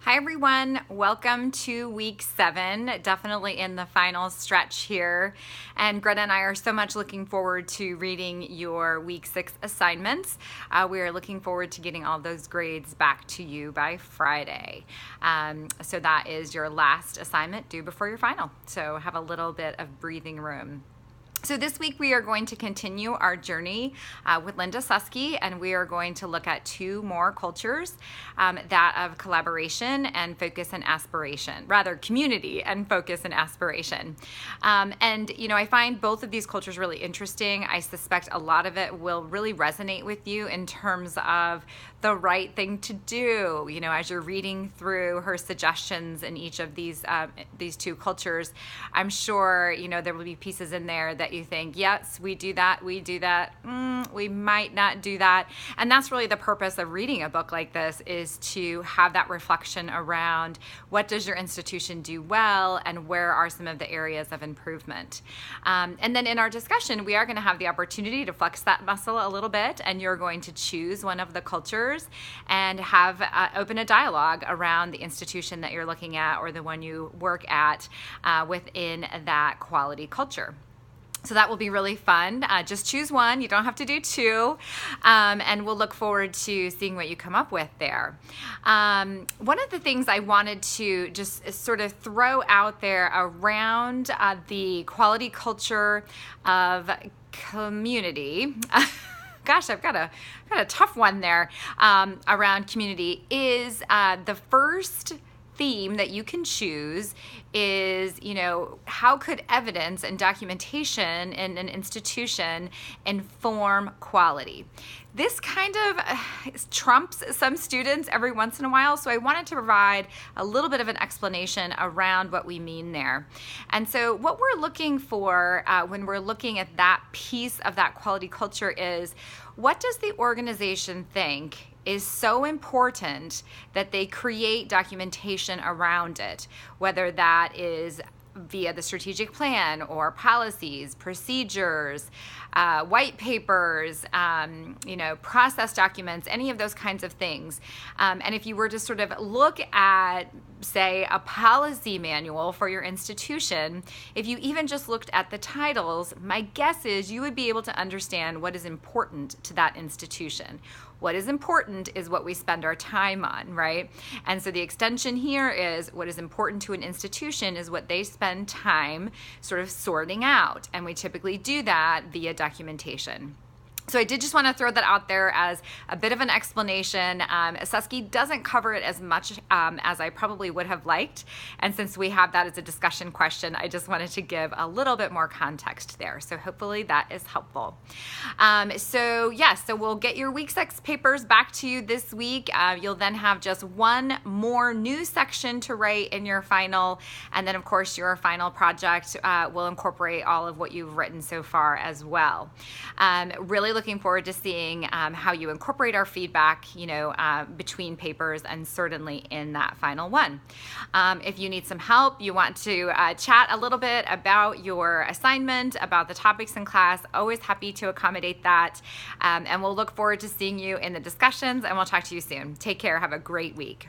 Hi everyone, welcome to week 7, definitely in the final stretch here. And Greta and I are so much looking forward to reading your week 6 assignments. We are looking forward to getting all those grades back to you by Friday. So that is your last assignment due before your final. So have a little bit of breathing room. So this week we are going to continue our journey with Linda Susky, and we are going to look at 2 more cultures, that of collaboration and focus and aspiration, rather community and focus and aspiration. And you know, I find both of these cultures really interesting. I suspect a lot of it will really resonate with you in terms of the right thing to do, you know, as you're reading through her suggestions in each of these 2 cultures. I'm sure, you know, there will be pieces in there that you think, yes, we do that, we might not do that. And that's really the purpose of reading a book like this, is to have that reflection around what does your institution do well and where are some of the areas of improvement. And then in our discussion, we are going to have the opportunity to flex that muscle a little bit, and you're going to choose one of the cultures and have open a dialogue around the institution that you're looking at or the one you work at within that quality culture. So that will be really fun. Just choose one. You don't have to do 2. And we'll look forward to seeing what you come up with there. One of the things I wanted to just sort of throw out there around the quality culture of community gosh, I've got a tough one there around community is the first theme that you can choose is, you know, how could evidence and documentation in an institution inform quality? This kind of trumps some students every once in a while, so I wanted to provide a little bit of an explanation around what we mean there. And so what we're looking for when we're looking at that piece of that quality culture is, what does the organization think is so important that they create documentation around it, whether that is via the strategic plan or policies, procedures, white papers, you know, process documents, any of those kinds of things. And if you were to sort of look at, say, a policy manual for your institution, if you even just looked at the titles, my guess is you would be able to understand what is important to that institution. What is important is what we spend our time on, right? And so the extension here is what is important to an institution is what they spend time sort of sorting out. And we typically do that via documentation. So I did just want to throw that out there as a bit of an explanation. Susky doesn't cover it as much as I probably would have liked. And since we have that as a discussion question, I just wanted to give a little bit more context there. So hopefully that is helpful. So we'll get your week 6 papers back to you this week. You'll then have just one more new section to write in your final. And then of course your final project will incorporate all of what you've written so far as well. Really looking forward to seeing how you incorporate our feedback, you know, between papers and certainly in that final one. If you need some help, you want to chat a little bit about your assignment, about the topics in class, always happy to accommodate that. And we'll look forward to seeing you in the discussions, and we'll talk to you soon. Take care. Have a great week.